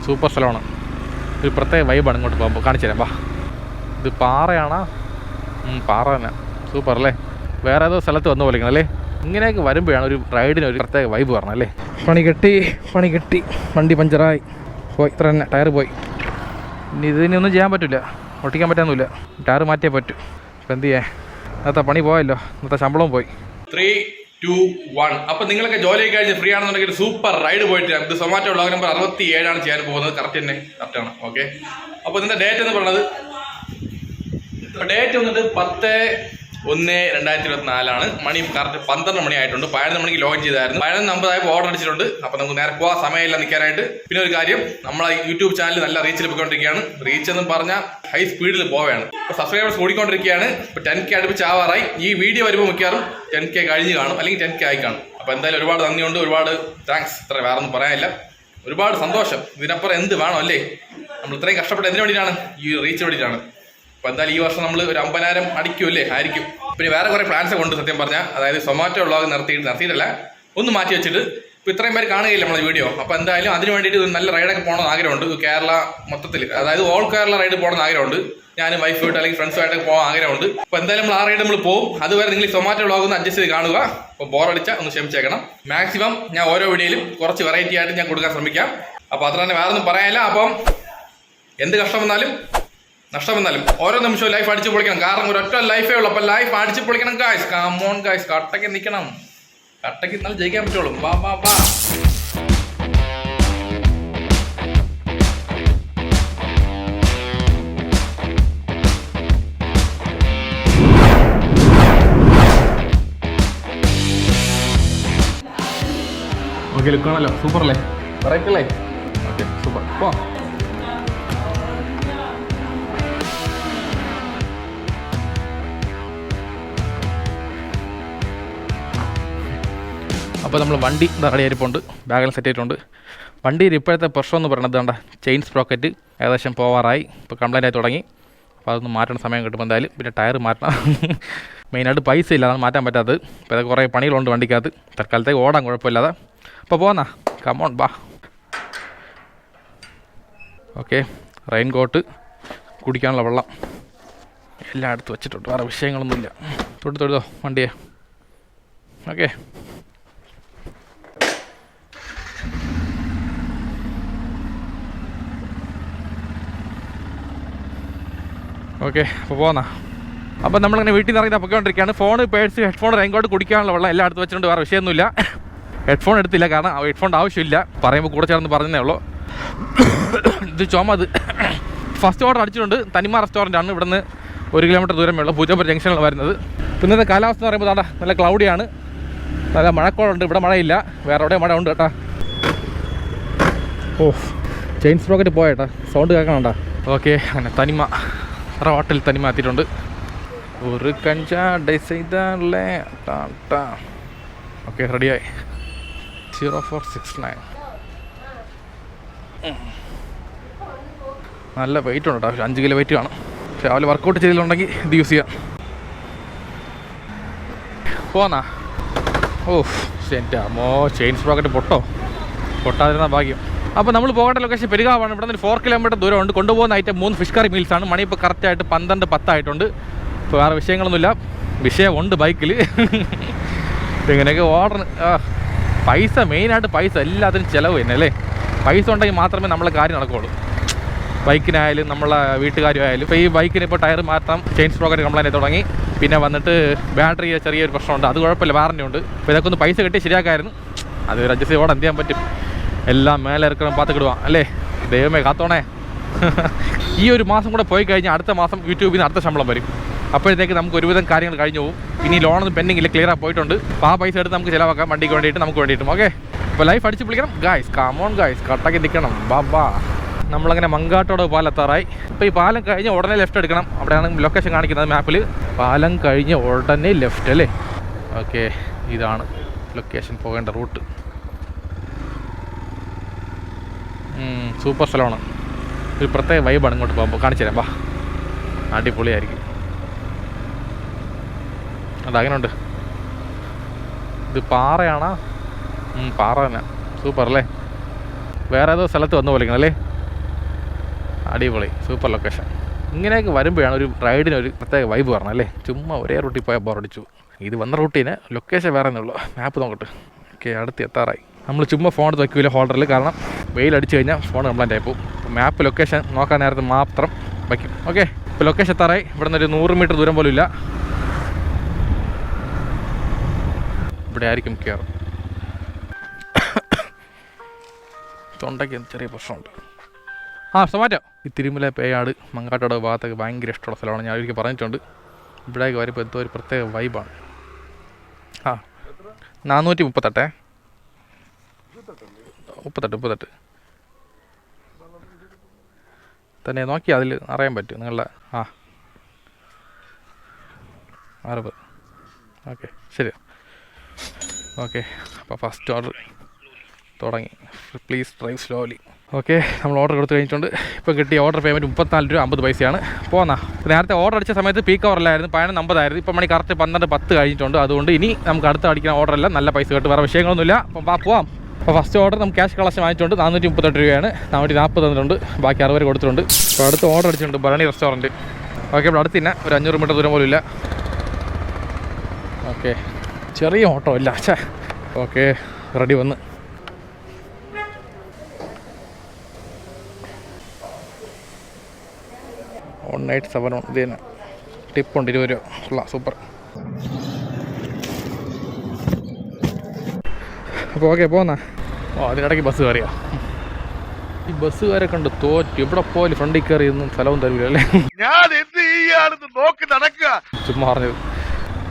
Super സ്ഥലമാണ്. ഒരു പ്രത്യേക വൈബാണ് ഇങ്ങോട്ട് പോകുമ്പോൾ. കാണിച്ചു തരാം വാ. ഇത് പാറയാണോ? പാറ തന്നെ. സൂപ്പർ അല്ലേ? വേറെ ഏതോ സ്ഥലത്ത് വന്ന പോലെ അല്ലേ? ഇങ്ങനെയൊക്കെ വരുമ്പോഴാണ് ഒരു റൈഡിന് ഒരു പ്രത്യേക വൈബ് പറഞ്ഞത് അല്ലേ? പണി കെട്ടി വണ്ടി പഞ്ചറായി പോയി. ഇത്ര തന്നെ ടയർ പോയി. ഇനി ഇതിനൊന്നും ചെയ്യാൻ പറ്റില്ല, ഒട്ടിക്കാൻ പറ്റാനൊന്നുമില്ല. ടയർ മാറ്റിയേ പറ്റൂ. അപ്പോൾ എന്ത് ചെയ്യാൻ? ഇന്നത്തെ പണി പോയല്ലോ, ഇന്നത്തെ ശമ്പളവും പോയി. 3, 2, 1. അപ്പോൾ നിങ്ങളൊക്കെ ജോലി കഴിഞ്ഞ് ഫ്രീ ആണെന്നുണ്ടെങ്കിൽ സൂപ്പർ റൈഡ് പോയിട്ട് ഇത് സൊമാറ്റോ വ്ളോഗ് നമ്പർ 67 ചെയ്യാൻ പോകുന്നത്. കറക്റ്റാണ്. ഓക്കെ. അപ്പോൾ ഇതിൻ്റെ ഡേറ്റ് എന്ന് പറയുന്നത് ഡേറ്റ് വന്നിട്ട് 10/1/2024 മണി കറക്റ്റ് 12 മണി ആയിട്ടുണ്ട്. 11 മണിക്ക് ലോഗിൻ ചെയ്തായിരുന്നു. 11 നമ്പറായപ്പോൾ ഓർഡർ അടിച്ചിട്ടുണ്ട്. അപ്പോൾ നമുക്ക് നേരെ പോകാൻ സമയമില്ല നിൽക്കാനായിട്ട്. പിന്നെ ഒരു കാര്യം, നമ്മളെ യൂട്യൂബ് ചാനൽ നല്ല റീച്ചിൽ പോയിക്കൊണ്ടിരിക്കുകയാണ്. റീച്ച് എന്ന് പറഞ്ഞാൽ ഹൈ സ്പീഡിൽ പോവുകയാണ്. ഇപ്പോൾ സബ്സ്ക്രൈബേഴ്സ് കൂടിക്കൊണ്ടിരിക്കുകയാണ്. ഇപ്പോൾ 10K അടുപ്പിച്ച് ആവാറായി. ഈ വീഡിയോ വരുമ്പോൾ മിക്കവാറും 10K കഴിഞ്ഞ് കാണും, അല്ലെങ്കിൽ 10K ആയി കാണും. അപ്പോൾ എന്തായാലും ഒരുപാട് നന്ദിയുണ്ട്, ഒരുപാട് താങ്ക്സ്. ഇത്ര വേറെ ഒന്നും പറയാനില്ല. ഒരുപാട് സന്തോഷം. ഇതിനപ്പുറം എന്ത് വേണം അല്ലേ? നമ്മൾ ഇത്രയും കഷ്ടപ്പെട്ട് എന്തിനു വേണ്ടിയിട്ടാണ്? ഈ റീച്ച് വേണ്ടിയിട്ടാണ്. അപ്പോൾ എന്തായാലും ഈ വർഷം നമ്മൾ ഒരു 50,000 അടിക്കുമല്ലേ? ആയിരിക്കും. പിന്നെ വേറെ കുറേ പ്ലാൻസ് കൊണ്ട് സത്യം പറഞ്ഞാൽ, അതായത് സൊമാറ്റോ വ്ളോഗ് നിർത്തിയിട്ടല്ല, ഒന്ന് മാറ്റി വെച്ചിട്ട് ഇപ്പോൾ ഇത്രയും പേര് കാണുകയില്ല നമ്മളെ വീഡിയോ. അപ്പോൾ എന്തായാലും അതിന് വേണ്ടിയിട്ട് നല്ല റൈഡൊക്കെ പോകണമെന്ന് ആഗ്രഹമുണ്ട്. കേരള മൊത്തത്തിൽ, അതായത് ഓൾ കേരള റൈഡ് പോകണമെന്ന് ആഗ്രഹമുണ്ട്. ഞാനും വൈഫായിട്ട് അല്ലെങ്കിൽ ഫ്രണ്ട്സുമായിട്ടൊക്കെ പോകാൻ ആഗ്രഹമുണ്ട്. അപ്പോൾ എന്തായാലും നമ്മൾ ആ റൈഡ് നമ്മൾ പോകും. അതുവരെ നിങ്ങൾ ഈ സൊമാറ്റോ വ്ളോഗ് ഒന്ന് അഡ്ജസ്റ്റ് ചെയ്ത് കാണുക. അപ്പോൾ ബോറടിച്ചാൽ ഒന്ന് ക്ഷമിച്ചേക്കണം. മാക്സിമം ഞാൻ ഓരോ വീഡിയോയിലും കുറച്ച് വെറൈറ്റി ആയിട്ട് ഞാൻ കൊടുക്കാൻ ശ്രമിക്കാം. അപ്പോൾ അത്ര തന്നെ, വേറെ ഒന്നും പറയാനില്ല. അപ്പം എന്ത് കഷ്ടം വന്നാലും നഷ്ടം വന്നാലും ഓരോ നിമിഷവും ലൈഫ് അടിച്ചു പൊളിക്കണം. കാരണം ഒരൊറ്റ ലൈഫേ ഉള്ളൂ. അപ്പോൾ ലൈഫ് അടിച്ചു പൊളിക്കണം ഗായ്സ്. കമോൺ ഗായ്സ്, കട്ടയ്ക്ക് നിൽക്കണം. കട്ടയ്ക്ക് ഇന്നാലും ജയിക്കാൻ പറ്റുള്ളൂ. ബാ ബാ ബാ. ഓക്കെ, ലുക്കാണല്ലോ. സൂപ്പർ അല്ലേ? വെറൈറ്റി അല്ലേ? Okay, super. പോ. അപ്പോൾ നമ്മൾ വണ്ടി റെഡി ആയിരിപ്പുണ്ട്. ബാഗെല്ലാം സെറ്റ് ചെയ്തിട്ടുണ്ട്. വണ്ടിയിൽ ഇപ്പോഴത്തെ പ്രശ്നം എന്ന് പറയുന്നത് വേണ്ട, ചെയിൻ സ്പ്രോക്കറ്റ് ഏകദേശം പോവാറായി. ഇപ്പോൾ കംപ്ലൈൻ്റ് ആയി തുടങ്ങി. അപ്പോൾ അതൊന്ന് മാറ്റേണ്ട സമയം കിട്ടുമ്പോൾ എന്തായാലും. പിന്നെ ടയർ മാറ്റണം. മെയിനായിട്ട് പൈസ ഇല്ല, അതാണ് മാറ്റാൻ പറ്റാത്തത്. അപ്പോൾ അത് കുറേ പണികളുണ്ട് വണ്ടിക്കകത്ത്. തൽക്കാലത്തേക്ക് ഓടാൻ കുഴപ്പമില്ലാതെ. അപ്പോൾ പോന്നാ, കമോൺ ബാ. ഓക്കെ, റെയിൻ കോട്ട്, കുടിക്കാനുള്ള വെള്ളം എല്ലാം എടുത്ത് വെച്ചിട്ടുണ്ട്. വേറെ വിഷയങ്ങളൊന്നുമില്ല. തൊഴുതോ വണ്ടിയെ. Okay, okay. അപ്പോൾ പോന്നാ. അപ്പോൾ നമ്മളിങ്ങനെ വീട്ടിൽ നിന്ന് ഇറങ്ങി പൊയ്ക്കൊണ്ടിരിക്കുകയാണ്. ഫോണ്, പേഴ്സ്, ഹെഡ്ഫോൺ, റെയിൻകോട്ട്, കുടിക്കാനുള്ള വെള്ളം എല്ലാം എടുത്ത് വെച്ചിട്ടുണ്ട്. വേറെ വിഷയമൊന്നുമില്ല. ഹെഡ്ഫോൺ എടുത്തില്ല, കാരണം ഹെഡ്ഫോണിൻ്റെ ആവശ്യമില്ല. പറയുമ്പോൾ കൂടെ ചേർന്ന് പറഞ്ഞതേ ഉള്ളൂ. ഇത് ചുമത് ഫസ്റ്റ് ഓർഡർ അടിച്ചിട്ടുണ്ട്. തനിമ റെസ്റ്റോറൻ്റാണ്. ഇവിടുന്ന് 1 കിലോമീറ്റർ ദൂരമേ പൂജപ്പുര ജംഗ്ഷനിലാണ് വരുന്നത്. പിന്നത്തെ കാലാവസ്ഥ എന്ന് പറയുമ്പോൾ താണ്ട നല്ല ക്ലൗഡിയാണ്, നല്ല മഴക്കോളുണ്ട്. ഇവിടെ മഴയില്ല, വേറെ എവിടെ മഴ ഉണ്ട് കേട്ടോ. ഓ, ചെയിൻ സ്പ്രോക്കറ്റ് പോയേട്ടാ, സൗണ്ട് കേൾക്കണണ്ട. ഓക്കെ, അങ്ങനെ തനിമ ഹോട്ടൽ തനിമ എത്തിയിട്ടുണ്ട്. ഒരു കഞ്ചാ ഡൈസൈതല്ലേ. ഓക്കെ, റെഡിയായി. 0469. നല്ല വെയിറ്റ് ഉണ്ട് കേട്ടോ, 5 കിലോ വെയിറ്റ് കാണും. രാവിലെ വർക്കൗട്ട് ചെയ്തിട്ടുണ്ടെങ്കിൽ ഇത് യൂസ് ചെയ്യാം. പോന്നാ. ഓ എൻ്റെ അമ്മോ, ചെയിൻ സ്പ്രോക്കറ്റ് പൊട്ടാതിരുന്ന ഭാഗ്യം. അപ്പോൾ നമ്മൾ പോകേണ്ട ലൊക്കേഷൻ പെരുകാവാണ്. ഇവിടെ നിന്ന് 4 കിലോമീറ്റർ ദൂരമുണ്ട്. കൊണ്ടുപോകുന്ന ഐറ്റം 3 ഫിഷ് കറി മീൽസാണ്. മണി ഇപ്പോൾ കറക്റ്റായിട്ട് 12:10 ആയിട്ടുണ്ട്. ഇപ്പോൾ വേറെ വിഷയങ്ങളൊന്നുമില്ല. വിഷയമുണ്ട് ബൈക്കിൽ. ഇങ്ങനെയൊക്കെ ഓർഡർ പൈസ, മെയിനായിട്ട് പൈസ, എല്ലാത്തിനും ചിലവ് തന്നെ അല്ലേ? പൈസ ഉണ്ടെങ്കിൽ മാത്രമേ നമ്മളെ കാര്യം നടക്കുകയുള്ളൂ. ബൈക്കിനായാലും നമ്മളെ വീട്ടുകാരുമായാലും. ഇപ്പോൾ ഈ ബൈക്കിന് ഇപ്പോൾ ടയർ മാറ്റാം, ചെയിൻ സ്പ്രോക്കറ്റ് കംപ്ലൈൻറ്റ് തുടങ്ങി. പിന്നെ വന്നിട്ട് ബാറ്ററി ചെറിയൊരു പ്രശ്നമുണ്ട്, അത് കുഴപ്പമില്ല, വാറൻ്റി ഉണ്ട്. അപ്പോൾ ഇതൊക്കെ ഒന്ന് പൈസ കിട്ടി ശരിയാക്കായിരുന്നു. അത് അഡ്ജസ്റ്റ് ചെയ്തോടെ എന്ത് ചെയ്യാൻ പറ്റും? എല്ലാം മേലെ ഇറക്കണം, പാത്തിക്കിടുക അല്ലേ? ദൈവമേ കാത്തോണേ. ഈ ഒരു മാസം കൂടെ പോയി കഴിഞ്ഞാൽ അടുത്ത മാസം യൂട്യൂബിൽ നിന്ന് അടുത്ത ശമ്പളം വരും. അപ്പോഴത്തേക്ക് നമുക്ക് ഒരുവിധം കാര്യങ്ങൾ കഴിഞ്ഞു പോകും. ഇനി ലോണൊന്നും പെൻഡിങ് ഇല്ല, ക്ലിയർ ആയി പോയിട്ടുണ്ട്. അപ്പോൾ ആ പൈസ എടുത്ത് നമുക്ക് ചിലവാക്കാം, വണ്ടിക്ക് വേണ്ടിയിട്ട്, നമുക്ക് വേണ്ടിയിട്ടും. ഓക്കെ, അപ്പോൾ ലൈഫ് അടിച്ച് പിടിക്കണം ഗായ്സ്. കമോൺ ഗായ്സ്, കട്ടക്ക് നിൽക്കണം. ബാബാ, നമ്മളങ്ങനെ മങ്കാട്ടോട് പാലെത്താറായി. ഇപ്പോൾ ഈ പാലം കഴിഞ്ഞ് ഉടനെ ലെഫ്റ്റ് എടുക്കണം. അവിടെയാണ് ലൊക്കേഷൻ കാണിക്കുന്നത് മാപ്പിൽ. പാലം കഴിഞ്ഞ് ഉടനെ ലെഫ്റ്റ് അല്ലേ? ഓക്കെ, ഇതാണ് ലൊക്കേഷൻ, പോകേണ്ട റൂട്ട്. സൂപ്പർ സ്ഥലമാണ്. ഒരു പ്രത്യേക വൈബാണ് ഇങ്ങോട്ട് പോകുമ്പോൾ. കാണിച്ചു തരാം വാ. അടിപൊളിയായിരിക്കും. അതങ്ങനെയുണ്ട്. ഇത് പാറയാണോ? പാറ തന്നെ. സൂപ്പർ അല്ലേ? വേറെ ഏതോ സ്ഥലത്ത് വന്ന പോലെ അല്ലേ? അടിപൊളി സൂപ്പർ ലൊക്കേഷൻ. ഇങ്ങനെയൊക്കെ വരുമ്പോഴാണ് ഒരു റൈഡിന് ഒരു പ്രത്യേക വൈബ് പറഞ്ഞത് അല്ലേ. ചുമ്മാ ഒരേ റൂട്ടിൽ പോയാൽ ബോറടിച്ചു. ഇത് വന്ന റൂട്ടീന് ലൊക്കേഷൻ വേറെ ഒന്നുള്ളൂ. മാപ്പ് നോക്കട്ടെ. ഓക്കെ, അടുത്ത് എത്താറായി. നമ്മൾ ചുമ്മാ ഫോൺ എടുത്ത് വയ്ക്കില്ല ഹോൾഡറിൽ, കാരണം വെയിലടിച്ച് കഴിഞ്ഞാൽ ഫോൺ കംപ്ലൈൻ്റ് ആയി പോകും. മാപ്പ് ലൊക്കേഷൻ നോക്കാൻ നേരത്തെ മാത്രം വയ്ക്കും. ഓക്കെ, ഇപ്പോൾ ലൊക്കേഷൻ എത്താറായി. ഇവിടെ നിന്ന് ഒരു 100 മീറ്റർ ദൂരം പോലും ഇല്ല. ഇവിടെ ആയിരിക്കും കയറും. തൊണ്ടയ്ക്ക് ചെറിയ പ്രശ്നമുണ്ട്. സൊമാറ്റോ. ഈ തിരുമല പേയാട് മങ്ങാട്ടോട് ഭാഗത്തൊക്കെ ഭയങ്കര ഇഷ്ടമുള്ള സ്ഥലമാണ്. ഞാൻ ഒരിക്കൽ പറഞ്ഞിട്ടുണ്ട്. ഇവിടേക്ക് വരുമ്പോൾ എന്തോ ഒരു പ്രത്യേക വൈബാണ്. 438 38 തന്നെ നോക്കി അതിൽ അറിയാൻ പറ്റും നിങ്ങളുടെ 60. ഓക്കെ, ശരി. ഓക്കെ, അപ്പോൾ ഫസ്റ്റ് ഓർഡർ തുടങ്ങി. Please drive slowly. ഓക്കെ, നമ്മൾ ഓർഡർ കൊടുത്ത് കഴിഞ്ഞിട്ടുണ്ട്. ഇപ്പോൾ കിട്ടിയ ഓർഡർ പേയ്മെൻറ്റ് 34 രൂപ 50 പൈസയാണ്. പോന്നാ നേരത്തെ ഓർഡർ അടിച്ച സമയത്ത് പീക്ക് ഓവറിലായിരുന്നു, 11:50 ഇപ്പോൾ മണി കറക്റ്റ് 12:10 കഴിഞ്ഞിട്ടുണ്ട്. അതുകൊണ്ട് ഇനി നമുക്ക് അടുത്ത് അടിക്കുന്ന ഓർഡറല്ല, നല്ല പൈസ കിട്ടും, വേറെ വിഷയങ്ങളൊന്നുമില്ല. അപ്പം പോവാം. അപ്പോൾ ഫസ്റ്റ് ഓർഡർ നമുക്ക് ക്യാഷ് കളക്ഷൻ വാങ്ങിച്ചിട്ടുണ്ട്. 438 രൂപയാണ്. 440 തന്നിട്ടുണ്ട്, ബാക്കി 60 കൊടുത്തിട്ടുണ്ട്. അപ്പോൾ അടുത്ത് ഓർഡർ അടിച്ചിട്ടുണ്ട് ഭരണി റെസ്റ്റോറൻറ്റ്. ഓക്കെ, ഇവിടെ അടുത്ത് തന്നെ ഒരു 500 മീറ്റർ ദൂരം പോലും ഇല്ല. ഓക്കെ, ചെറിയ ഓട്ടോ ഇല്ല. ഓക്കെ, റെഡി വന്ന്. $1 8 7 1 ഇത് തന്നെ. ടിപ്പുണ്ട് 20 രൂപ. കൊള്ളാം, സൂപ്പർ. അപ്പോൾ ഓക്കെ, പോന്നാ. അതിനിടയ്ക്ക് ബസ് കയറിയാ. ഈ ബസ്സുകാരെ കണ്ട് തോറ്റു. ഇവിടെ പോലും ഫ്രണ്ടിൽ കയറി ഒന്നും സ്ഥലവും തരില്ല അല്ലേ. ചുമ്മാ പറഞ്ഞത്.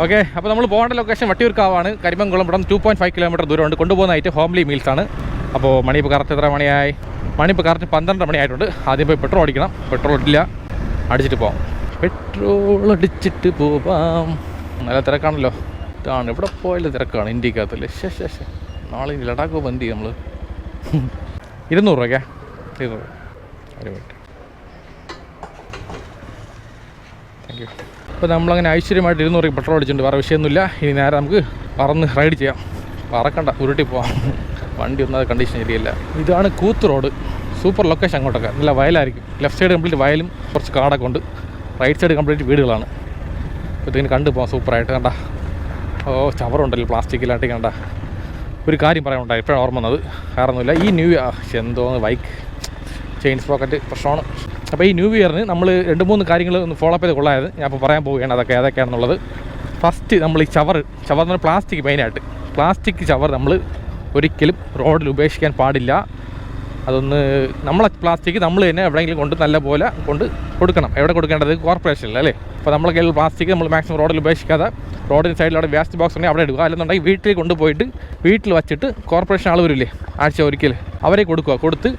ഓക്കെ, അപ്പോൾ നമ്മൾ പോകേണ്ട ലൊക്കേഷൻ വട്ടിയൂർക്കാവാണ്. കരിമംകുളം. ഇവിടെ 2.5 കിലോമീറ്റർ ദൂരമുണ്ട്. കൊണ്ടുപോകുന്നതായിട്ട് ഹോംലി മീൽസാണ്. അപ്പോൾ മണി ഇപ്പോൾ കറക്റ്റ് എത്ര മണിയായി? മണി ഇപ്പോൾ കറക്റ്റ് 12 മണിയായിട്ടുണ്ട്. ആദ്യം പോയി പെട്രോൾ അടിക്കണം. പെട്രോൾ ഇല്ല, അടിച്ചിട്ട് പോവാം. പെട്രോൾ അടിച്ചിട്ട് പോവാം. നല്ല തിരക്കാണല്ലോ. ഇതാണ് ഇവിടെ പോയാലും തിരക്കാണ് ഇന്ത്യക്കകത്തല്ലേ. ശേ നാളെ ലഡാക്ക് പോകുമ്പോൾ എന്ത് ചെയ്യും നമ്മൾ? 200 രൂപയ്ക്കാ? 200. ഒരു മിനിറ്റ്. Thank you. അപ്പോൾ നമ്മളങ്ങനെ ഐശ്വര്യമായിട്ട് 200 രൂപ പെട്രോൾ അടിച്ചിട്ടുണ്ട്. വേറെ വിഷയമൊന്നുമില്ല. ഇനി നേരെ നമുക്ക് പറന്ന് റൈഡ് ചെയ്യാം. പറക്കണ്ട, ഉരുട്ടി പോവാം. വണ്ടി ഒന്നും കണ്ടീഷൻ ശരിയല്ല. ഇതാണ് കൂത്ത് റോഡ്. Super location. അങ്ങോട്ടൊക്കെ നല്ല വയലായിരിക്കും. ലെഫ്റ്റ് സൈഡ് കംപ്ലീറ്റ് വയലും കുറച്ച് കാടൊക്കെ ഉണ്ട്. റൈറ്റ് സൈഡ് കംപ്ലീറ്റ് വീടുകളാണ്. അപ്പോൾ ഇതിങ്ങനെ കണ്ടു പോകാം സൂപ്പറായിട്ട്. കണ്ട ചവറുണ്ടല്ലോ പ്ലാസ്റ്റിക്കിലാട്ടി. കണ്ട ഒരു കാര്യം പറയാനുണ്ടായി, ഇപ്പോഴാണ് ഓർമ്മ വന്നത്. വേറൊന്നുമില്ല. ഈ ന്യൂ ഇയർ എന്തോന്ന് ബൈക്ക് ചെയിൻ സ്പ്രോക്കറ്റ് പ്രശ്നമാണ്. അപ്പോൾ ഈ ന്യൂ ഇയറിന് നമ്മൾ 2-3 കാര്യങ്ങൾ ഒന്ന് ഫോളോ അപ്പ് ചെയ്ത് കൊള്ളായത് ഞാൻ അപ്പോൾ പറയാൻ പോവുകയാണ്. അതൊക്കെ ഏതൊക്കെയാണെന്നുള്ളത്. ഫസ്റ്റ്, നമ്മൾ ഈ ചവർ എന്ന് പറഞ്ഞാൽ പ്ലാസ്റ്റിക് മെയിനായിട്ട്. പ്ലാസ്റ്റിക് ചവർ നമ്മൾ ഒരിക്കലും റോഡിൽ ഉപേക്ഷിക്കാൻ പാടില്ല. അതൊന്ന് നമ്മളെ പ്ലാസ്റ്റിക് നമ്മൾ തന്നെ എവിടെയെങ്കിലും കൊണ്ട് നല്ല പോലെ കൊണ്ട് കൊടുക്കണം. എവിടെ കൊടുക്കേണ്ടത്? കോർപ്പറേഷനിൽ അല്ലേ. അപ്പോൾ നമ്മളെ കയ്യിൽ പ്ലാസ്റ്റിക് നമ്മൾ മാക്സിമം റോഡിൽ ഉപേക്ഷിക്കാതെ റോഡിന് സൈഡിൽ അവിടെ വേസ്റ്റ് ബോക്സ് ഉണ്ടെങ്കിൽ അവിടെ ഇടുക. അല്ലെന്നുണ്ടെങ്കിൽ വീട്ടിൽ കൊണ്ടുപോയിട്ട് വീട്ടിൽ വച്ചിട്ട് കോർപ്പറേഷൻ ആൾ വരില്ലേ ആഴ്ച ഒരിക്കൽ, അവരെ കൊടുക്കുക. കൊടുത്ത്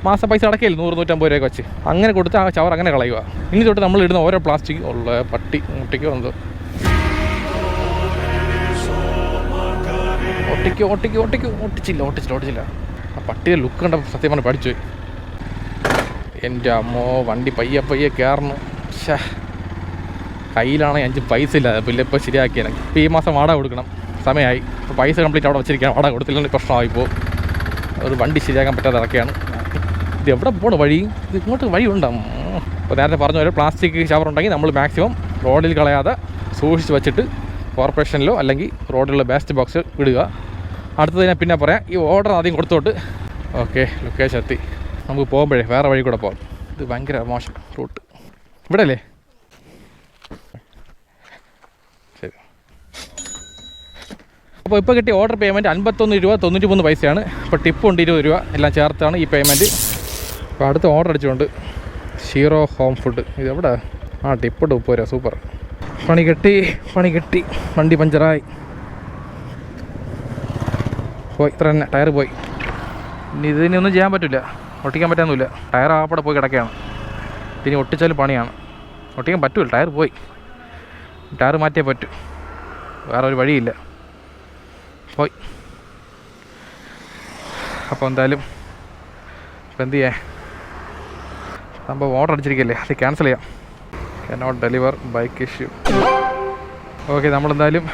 മാസം പൈസ അടക്കില്ല 100-150 രൂപയൊക്കെ വെച്ച്. അങ്ങനെ കൊടുത്ത് ആ ചവർ അങ്ങനെ കളയുക. ഇനി തൊട്ട് നമ്മൾ ഇടുന്ന ഓരോ പ്ലാസ്റ്റിക് ഉള്ള പട്ടി മുട്ടിക്കോ എന്തോ ഒട്ടിച്ചില്ല. ആ പട്ടിയെ ലുക്ക് കണ്ട സത്യം പറഞ്ഞാൽ പഠിച്ചു. എൻ്റെ അമ്മോ, വണ്ടി പയ്യെ കയറണം. കയ്യിലാണെങ്കിൽ 5 പൈസ ഇല്ല. പിന്നെ ഇപ്പോൾ ശരിയാക്കിയാണ്. ഇപ്പോൾ ഈ മാസം വാടക കൊടുക്കണം. സമയമായി. ഇപ്പോൾ പൈസ കംപ്ലീറ്റ് അവിടെ വെച്ചിരിക്കുകയാണ്. വാടക കൊടുത്തില്ലെങ്കിൽ പ്രശ്നമായിപ്പോൾ ഒരു വണ്ടി ശരിയാക്കാൻ പറ്റാതെ ഇറക്കിയാണ്. ഇത് എവിടെ പോകണം വഴി? ഇത് ഇങ്ങോട്ട് വഴി ഉണ്ടാകും. അപ്പോൾ നേരത്തെ പറഞ്ഞ പോലെ പ്ലാസ്റ്റിക് ഷവർ ഉണ്ടെങ്കിൽ നമ്മൾ മാക്സിമം റോഡിൽ കളയാതെ സൂക്ഷിച്ച് വെച്ചിട്ട് കോർപ്പറേഷനിലോ അല്ലെങ്കിൽ റോഡിലുള്ള വേസ്റ്റ് ബോക്സ് ഇടുക. അടുത്തത് ഞാൻ പിന്നെ പറയാം. ഈ ഓർഡർ ആദ്യം കൊടുത്തോട്ട്. ഓക്കെ, ലൊക്കേഷൻ എത്തി. നമുക്ക് പോകുമ്പോഴേ വേറെ വഴി കൂടെ പോകാം. ഇത് ഭയങ്കര മോശം റൂട്ട്. ഇവിടെ അല്ലേ? ശരി. അപ്പോൾ ഇപ്പോൾ കിട്ടിയ ഓർഡർ പേയ്മെൻറ്റ് 51 രൂപ 93 പൈസയാണ്. ഇപ്പോൾ ടിപ്പുണ്ട് 20 രൂപ. എല്ലാം ചേർത്താണ് ഈ പേയ്മെൻറ്റ്. അപ്പോൾ അടുത്ത ഓർഡർ അടിച്ചുകൊണ്ട് ഷീറോ ഹോം ഫുഡ്. ഇതെവിടെ? ടിപ്പുണ്ട് 30 രൂപ. സൂപ്പർ. പണി കെട്ടി. വണ്ടി പഞ്ചറായി പോയി. ഇത്ര തന്നെ. ടയർ പോയി. ഇനി ഇതിനൊന്നും ചെയ്യാൻ പറ്റില്ല. ഒട്ടിക്കാൻ പറ്റാനൊന്നുമില്ല. ടയർ ആപ്പടെ പോയി കിടക്കുകയാണ്. ഇനി ഒട്ടിച്ചാലും പണിയാണ്. ഒട്ടിക്കാൻ പറ്റില്ല. ടയർ പോയി. ടയർ മാറ്റിയേ പറ്റൂ. വേറെ ഒരു വഴിയില്ല. പോയി. അപ്പോൾ എന്തായാലും ഇപ്പം എന്ത് ചെയ്യാൻ? സംഭവം ഓർഡർ അടിച്ചിരിക്കല്ലേ, അത് ക്യാൻസൽ ചെയ്യാം. Cannot deliver bike issue. Okay, നമ്മളെന്തായാലും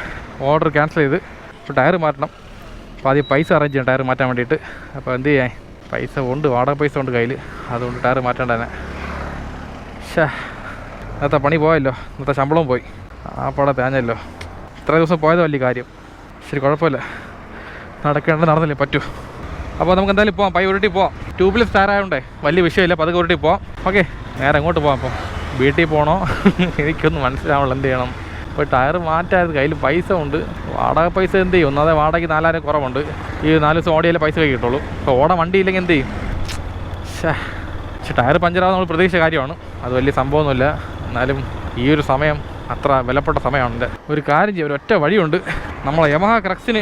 ഓർഡർ ക്യാൻസൽ ചെയ്ത് ഇപ്പോൾ ടയർ മാറ്റണം. അപ്പോൾ ആദ്യം പൈസ അറേഞ്ച് ചെയ്യണം ടയർ മാറ്റാൻ വേണ്ടിയിട്ട്. അപ്പോൾ എന്ത് ചെയ്യാൻ? പൈസ ഉണ്ട്, വാടക പൈസ ഉണ്ട് കയ്യിൽ. അതുകൊണ്ട് ടയർ മാറ്റേണ്ട തന്നെ. ഷേ ഇന്നത്തെ പണി പോയല്ലോ, ഇന്നത്തെ ശമ്പളവും പോയി. ആ പടം തേഞ്ഞല്ലോ. ഇത്ര ദിവസം പോയത് വലിയ കാര്യം. ശരി, കുഴപ്പമില്ല, നടന്നില്ലേ പറ്റൂ. അപ്പോൾ നമുക്ക് എന്തായാലും പോവാം, പൈ ഉരുട്ടി പോവാം. ട്യൂബ്ലെസ് ടയർ ആയതുകൊണ്ടേ വലിയ വിഷയമില്ല, പതുക്കെ ഉരുട്ടി പോവാം. ഓക്കെ, നേരെ എങ്ങോട്ട് പോവാം? അപ്പം വീട്ടിൽ പോകണോ? എനിക്കൊന്നും മനസ്സിലാവണം എന്ത് ചെയ്യണം. ഇപ്പോൾ ടയർ മാറ്റായിരുന്നു, കയ്യിൽ പൈസ ഉണ്ട്. വാടക പൈസ എന്ത് ചെയ്യും? ഒന്നാമതെ വാടകയ്ക്ക് 4000 കുറവുണ്ട്. ഈ 4 ദിവസം ഓടിയാലേ പൈസ കൈ കിട്ടുള്ളൂ. അപ്പോൾ ഓടാൻ വണ്ടിയില്ലെങ്കിൽ എന്ത് ചെയ്യും? പക്ഷേ ടയർ പഞ്ചറാവുന്ന നമ്മൾ പ്രതീക്ഷ കാര്യമാണ്, അത് വലിയ സംഭവമൊന്നുമില്ല. എന്നാലും ഈ ഒരു സമയം അത്ര വിലപ്പെട്ട സമയമാണ്. എൻ്റെ ഒരു കാര്യം ചെയ്യും, ഒരു ഒറ്റ വഴിയുണ്ട്. നമ്മളെ യമഹ ക്രക്സിന്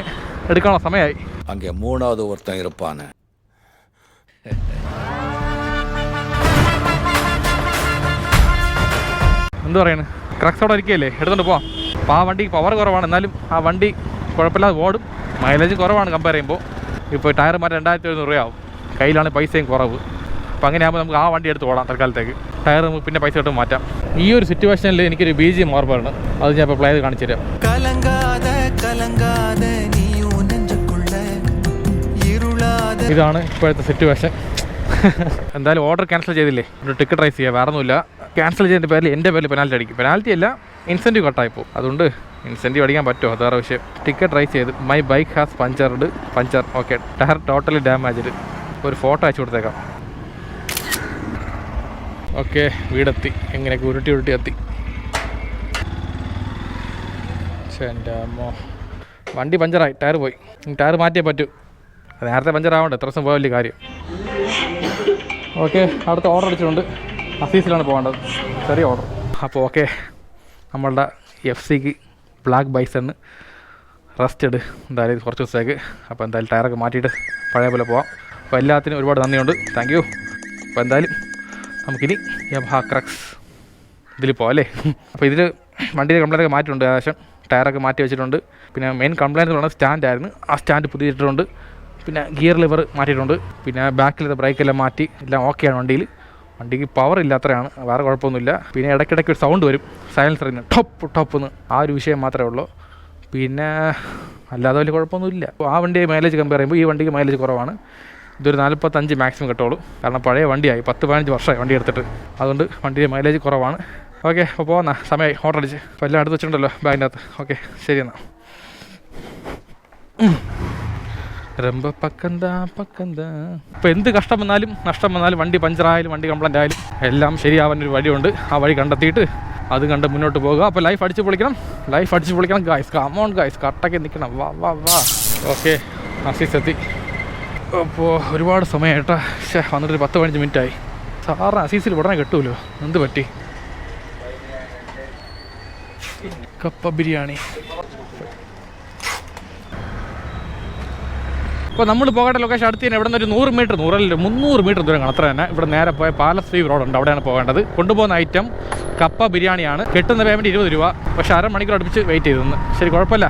എടുക്കാനുള്ള സമയമായി. അങ്ങ് മൂന്നാമത് ഒരുത്തൻ ഇരുപ്പാണ്. എന്ത് പറയുന്നത്, ക്രക്സ് അവിടെ ഇരിക്കുകയല്ലേ, എടുത്തുകൊണ്ട് പോവാം. അപ്പോൾ ആ വണ്ടിക്ക് പവർ കുറവാണ്, എന്നാലും ആ വണ്ടി കുഴപ്പമില്ലാതെ ഓടും. മൈലേജ് കുറവാണ് കമ്പയർ ചെയ്യുമ്പോൾ. ഇപ്പോൾ ടയർ മാറ്റാൻ 2700 രൂപയാവും, കയ്യിലാണ് പൈസയും കുറവ്. അപ്പോൾ അങ്ങനെയാകുമ്പോൾ നമുക്ക് ആ വണ്ടി എടുത്ത് ഓടാം തൽക്കാലത്തേക്ക്. ടയർ നമുക്ക് പിന്നെ പൈസ ഇട്ട് മാറ്റാം. ഈ ഒരു സിറ്റുവേഷനിൽ എനിക്കൊരു BGM ഓർമ്മയാണ്, അത് ഞാൻ ഇപ്പോൾ പ്ലേ ചെയ്ത് കാണിച്ചു തരാം. ഇതാണ് ഇപ്പോഴത്തെ സിറ്റുവേഷൻ. എന്തായാലും ഓർഡർ ക്യാൻസൽ ചെയ്തില്ലേ, ഒരു ടിക്കറ്റ് റൈസ് ചെയ്യുക, വേറെ ഒന്നുമില്ല. ക്യാൻസൽ ചെയ്തതിൻ്റെ പേരിൽ എൻ്റെ പേരിൽ പെനാൽറ്റി അടിക്കും. പെനാൽറ്റി അല്ല, ഇൻസെൻറ്റീവ് കട്ടായിപ്പോൾ. അതുകൊണ്ട് ഇൻസെൻറ്റീവ് അടിക്കാൻ പറ്റുമോ, അത് വേറെ വിഷയം. ടിക്കറ്റ് റൈസ് ചെയ്ത് my bike has puncture. Okay, tyre totally damaged. ഒരു ഫോട്ടോ അയച്ചു കൊടുത്തേക്കാം. ഓക്കെ, വീടെത്തി. എങ്ങനെയൊക്കെ ഉരുട്ടി എത്തി. പക്ഷേ എൻ്റെ അമ്മോ, വണ്ടി പഞ്ചറായി, ടയർ പോയി. ടയർ മാറ്റിയേ പറ്റൂ. നേരത്തെ പഞ്ചറാവണ്ട, എത്ര ദിവസം പോയ വലിയ കാര്യം. ഓക്കെ, അടുത്ത ഓർഡർ അടിച്ചിട്ടുണ്ട്. അസീസിലാണ് പോകേണ്ടത്, ചെറിയ ഓർഡർ. അപ്പോൾ ഓക്കെ, നമ്മളുടെ FC-ക്ക് ബ്ലാക്ക് ബൈസണ് റെസ്റ്റഡ് എന്തായാലും കുറച്ച് ദിവസത്തേക്ക്. അപ്പോൾ എന്തായാലും ടയറൊക്കെ മാറ്റിയിട്ട് പഴയ പോലെ പോവാം. അപ്പോൾ എല്ലാത്തിനും ഒരുപാട് നന്ദിയുണ്ട്, താങ്ക് യു. അപ്പോൾ എന്തായാലും നമുക്കിനി യമഹ ക്രക്സ് ഇതിൽ പോകാം അല്ലേ. അപ്പോൾ ഇതിൽ വണ്ടിയുടെ കംപ്ലൈൻറ്റൊക്കെ മാറ്റിയിട്ടുണ്ട്, ഏകദേശം ടയറൊക്കെ മാറ്റി വെച്ചിട്ടുണ്ട്. പിന്നെ മെയിൻ കംപ്ലൈൻറ്റ് എന്ന് പറയുന്നത് സ്റ്റാൻഡായിരുന്നു, ആ സ്റ്റാൻഡ് പുതിയിട്ടുണ്ട്. പിന്നെ ഗിയർ ലിവർ മാറ്റിയിട്ടുണ്ട്. പിന്നെ ബാക്കിലത്തെ ബ്രേക്കെല്ലാം മാറ്റി, എല്ലാം ഓക്കെയാണ് വണ്ടിയിൽ. വണ്ടിക്ക് പവർ ഇല്ല, അത്രയാണ്, വേറെ കുഴപ്പമൊന്നുമില്ല. പിന്നെ ഇടയ്ക്കിടയ്ക്ക് ഒരു സൗണ്ട് വരും, സൈലൻസറിന് ടോപ്പ് ആ ഒരു വിഷയം മാത്രമേ ഉള്ളൂ. പിന്നെ അല്ലാതെ വലിയ കുഴപ്പമൊന്നുമില്ല. അപ്പോൾ ആ വണ്ടിയെ മൈലേജ് കമ്പയർ ചെയ്യുമ്പോൾ ഈ വണ്ടിക്ക് മൈലേജ് കുറവാണ്. ഇതൊരു 45 മാക്സിമം കിട്ടുള്ളൂ, കാരണം പഴയ വണ്ടിയായി, 10-15 വർഷമായി വണ്ടി എടുത്തിട്ട്. അതുകൊണ്ട് വണ്ടിയുടെ മൈലേജ് കുറവാണ്. ഓക്കെ, അപ്പോൾ പോകുന്ന സമയമായി, ഓർഡർ അടിച്ച്. അപ്പോൾ എല്ലാം അടുത്ത് വെച്ചിട്ടുണ്ടല്ലോ ബാഗിൻ്റെ അകത്ത്. ഓക്കെ, ശരി എന്നാൽ. രമ്പ പക്കന്താ. ഇപ്പോൾ എന്ത് കഷ്ടം വന്നാലും നഷ്ടം വന്നാലും, വണ്ടി പഞ്ചറായാലും വണ്ടി കംപ്ലൈൻ്റ് ആയാലും എല്ലാം ശരിയാവാൻ ഒരു വഴിയുണ്ട്. ആ വഴി കണ്ടെത്തിയിട്ട് അത് കണ്ട് മുന്നോട്ട് പോകുക. അപ്പോൾ ലൈഫ് അടിച്ച് പൊളിക്കണം ഗായ്സ്. കമോൺ ഗായ്സ്, കട്ടൊക്കെ നിൽക്കണം. വാ. ഓക്കെ, അസീസ് എത്തി. അപ്പോൾ ഒരുപാട് സമയമായിട്ടാ. വന്നിട്ടൊരു 10-15 മിനിറ്റായി. സാറിന് അസീസിൽ ഉടനെ കിട്ടുമല്ലോ, എന്ത് പറ്റി? കപ്പ ബിരിയാണി. ഇപ്പോൾ നമ്മൾ പോകേണ്ട ലൊക്കേഷൻ അടുത്ത് തന്നെ. ഇവിടെ നിന്ന് ഒരു 100 മീറ്റർ 300 മീറ്റർ ദൂരം കാണാം, അത്ര തന്നെ. ഇവിടെ നേരെ പോയ പാലസ് വ്യൂ റോഡുണ്ട്, അവിടെയാണ് പോകേണ്ടത്. കൊണ്ടുപോകുന്ന ഐറ്റം കപ്പ ബിരിയാണിയാണ്. കിട്ടുന്ന പേയ്മെൻറ്റ് 20 രൂപ. പക്ഷേ 1/2 മണിക്കൂർ അടുപ്പിച്ച് വെയിറ്റ് ചെയ്തു. ശരി, കുഴപ്പമില്ല.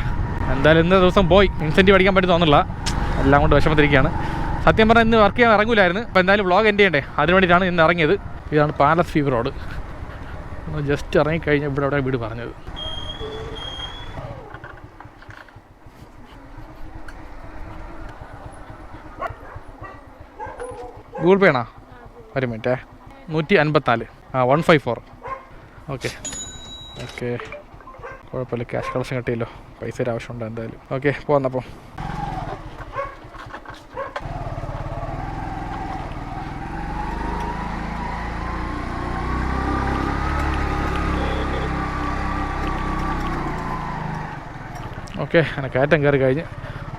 എന്തായാലും ഇന്ന ദിവസം പോയി ഇൻസെൻറ്റീവ് അടിക്കാൻ പറ്റി തോന്നില്ല, എല്ലാം കൊണ്ട് വിഷമത്തിരിക്കുകയാണ്. സത്യം പറഞ്ഞാൽ ഇന്ന് വർക്ക് ചെയ്യാൻ ഇറങ്ങില്ലായിരുന്നു. അപ്പോൾ എന്തായാലും വ്ളോഗ് എൻഡ് ചെയ്യണ്ടേ, അതിന് വേണ്ടിയിട്ടാണ് ഇന്ന് ഇറങ്ങിയത്. ഇതാണ് പാലസ് വ്യൂ റോഡ്. ജസ്റ്റ് ഇറങ്ങിക്കഴിഞ്ഞാൽ ഇവിടെ വീട് പറഞ്ഞത്. ഗൂഗിൾ പേ ആണോ? ഒരു മിനിറ്റേ, 154 154. ഓക്കെ, കുഴപ്പമില്ല, ക്യാഷ് കളക്ഷൻ കിട്ടിയല്ലോ, പൈസയുടെ ആവശ്യമുണ്ട് എന്തായാലും. ഓക്കെ, പോന്നപ്പം. ഓക്കെ, അങ്ങനെ കയറ്റം കയറി കഴിഞ്ഞ്.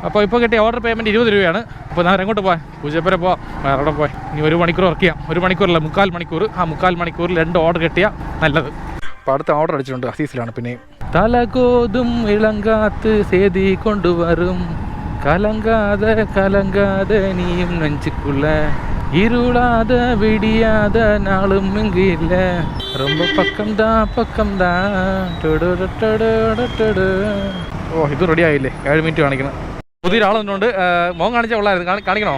അപ്പോൾ ഇപ്പോൾ കിട്ടിയ ഓർഡർ പേയ്മെൻറ്റ് 20 രൂപയാണ്. അപ്പോൾ ഞാൻ എങ്ങോട്ട് പോകാൻ? പൂജപ്പുര പോവാം, വേറെ എവിടെ പോയി. ഇനി 1 മണിക്കൂർ വർക്ക് ചെയ്യാം. 1 മണിക്കൂറല്ല, 3/4 മണിക്കൂർ. ആ 3/4 മണിക്കൂറിൽ 2 ഓർഡർ കിട്ടിയാൽ നല്ലത്. അപ്പോൾ അടുത്ത ഓർഡർ അടിച്ചിട്ടുണ്ട്, അസീസിലാണ്. പിന്നെയും തലകോതും ഇളങ്കാത്ത് സേതി കൊണ്ടുവരും, കലങ്കാതെ നീയും നെഞ്ചുക്കുള്ള, ഇരുളാத വിടിയാத നാളും ഇങ്ങില്ല, ரொம்ப പക്കം ദാ. ഓ, ഇത് റെഡി ആയില്ലേ? 7 മിനിറ്റ് കാണിക്കണം. പുതിയൊരാൾ വന്നുകൊണ്ട് മോൻ കാണിച്ചാൽ ഉള്ളായിരുന്നു, കാണിക്കണോ?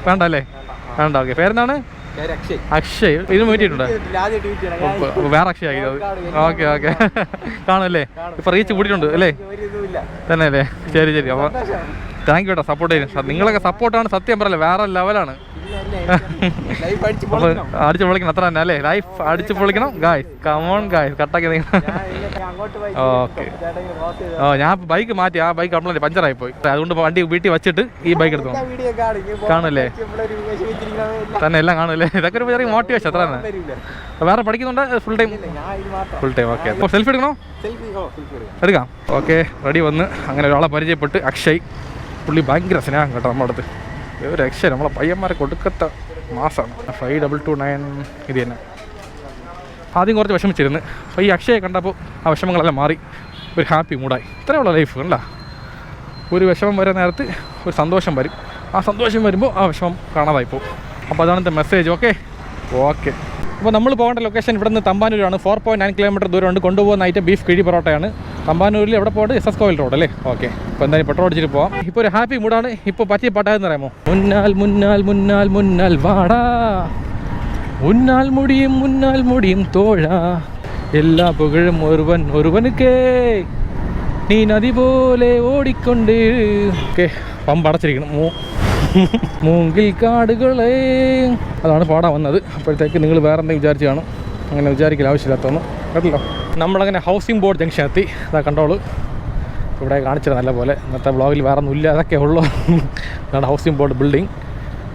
വേണ്ട അല്ലേ? വേണ്ട. ഓക്കെ, പേരെന്താണ്? അക്ഷയ്. ഇത് വീട്ടിട്ടുണ്ട്, വേറെ അക്ഷയ് ആക്കിയത്. ഓക്കെ കാണുമല്ലേ? ഇപ്പൊ റീച്ച് കൂടിയിട്ടുണ്ട് അല്ലേ? തന്നെ അല്ലേ? ശരി. അപ്പോൾ താങ്ക് യു കേട്ടോ, സപ്പോർട്ട് ചെയ്യുന്നത്. നിങ്ങളൊക്കെ സപ്പോർട്ടാണ് സത്യം പറയല്ലേ, വേറെ ലെവലാണ്. അടിച്ചു പൊളിക്കണം അത്ര തന്നെ അല്ലേ? ലൈഫ് അടിച്ചു പൊളിക്കണം ഗായ്സ്. കമോൺ ഗായ്സ്, കട്ടാക്കി ഓക്കെ. ഞാൻ ബൈക്ക് മാറ്റി, ആ ബൈക്ക് കംപ്ലൈന്റ് പഞ്ചറായി പോയി. അതുകൊണ്ട് വണ്ടി വീട്ടിൽ വെച്ചിട്ട് ഈ ബൈക്ക് എടുത്തു കാണുമല്ലേ? തന്നെ എല്ലാം കാണുമല്ലേ? ഇതൊക്കെ ഒരു ചെറിയ മോട്ടിവേഷൻ അത്ര തന്നെ. വേറെ പഠിക്കുന്നുണ്ട് full time? Full time. Okay. അപ്പോൾ സെൽഫി എടുക്കണോ? എടുക്കാം. ഓക്കെ, റെഡി വന്ന് അങ്ങനെ ഒരാളെ പരിചയപ്പെട്ട്. അക്ഷയ്, പുള്ളി ഭയങ്കര സ്നേഹം കേട്ടോ നമ്മുടെ അടുത്ത്. ഒരു അക്ഷയ് നമ്മളെ പയ്യന്മാരെ കൊടുക്കത്ത മാസമാണ്. 5229 ഇത് തന്നെ. ആദ്യം കുറച്ച് വിഷമിച്ചിരുന്നു. അപ്പോൾ ഈ അക്ഷയെ കണ്ടപ്പോൾ ആ വിഷമങ്ങളെല്ലാം മാറി, ഒരു ഹാപ്പി മൂഡായി. ഇത്രയുള്ള ലൈഫ് കണ്ട. ഒരു വിഷമം വരുന്ന നേരത്ത് ഒരു സന്തോഷം വരും. ആ സന്തോഷം വരുമ്പോൾ ആ വിഷമം കാണാതായി പോകും. അപ്പോൾ അതാണ് എൻ്റെ മെസ്സേജ്. ഓക്കെ. അപ്പോൾ നമ്മൾ പോകേണ്ട ലൊക്കേഷൻ ഇവിടെ നിന്ന് തമ്പാനൂരാണ്. 4.9 കിലോമീറ്റർ ദൂരമുണ്ട്. കൊണ്ടുപോകുന്ന ഐറ്റം ബീഫ് കിഴി പൊറോട്ടയാണ്. തമ്പാനൂരിൽ എവിടെ പോകേണ്ടത്? SS കോവിൽ റോഡ് അല്ലേ? ഓക്കെ. അപ്പോൾ എന്തായാലും പെട്രോൾ അടിച്ചിട്ട് പോവാം. ഇപ്പോൾ ഒരു ഹാപ്പി മൂഡാണ്. ഇപ്പോൾ പറ്റിയ പാട്ടായെന്ന് അറിയാമോ? മുന്നാൽ മുന്നാൽ മുന്നാൽ മുന്നാൽ വാടാ, മുന്നാൽ മുടിയും തോഴ, എല്ലാ പുകഴും ഒരുവനുക്കേ, നീ നദി പോലെ ഓടിക്കൊണ്ട്. Okay, pump അടച്ചിരിക്കണം. മൂങ്കിൽ കാടുകളെ, അതാണ് പാടാൻ വന്നത്. അപ്പോഴത്തേക്ക് നിങ്ങൾ വേറെ എന്തെങ്കിലും വിചാരിച്ച് കാണും. അങ്ങനെ വിചാരിക്കില്ല, ആവശ്യമില്ലാത്തൊന്നും കേട്ടല്ലോ. നമ്മളങ്ങനെ ഹൗസിംഗ് ബോർഡ് ജംഗ്ഷൻ എത്തി. ഇതാ കണ്ടോളൂ, ഇവിടെ കാണിച്ചത് നല്ല പോലെ. ഇന്നത്തെ വ്ളോഗിൽ വേറെ ഒന്നും ഇല്ല, അതൊക്കെ ഉള്ളൂ. ഇതാണ് ഹൗസിംഗ് ബോർഡ് ബിൽഡിംഗ്.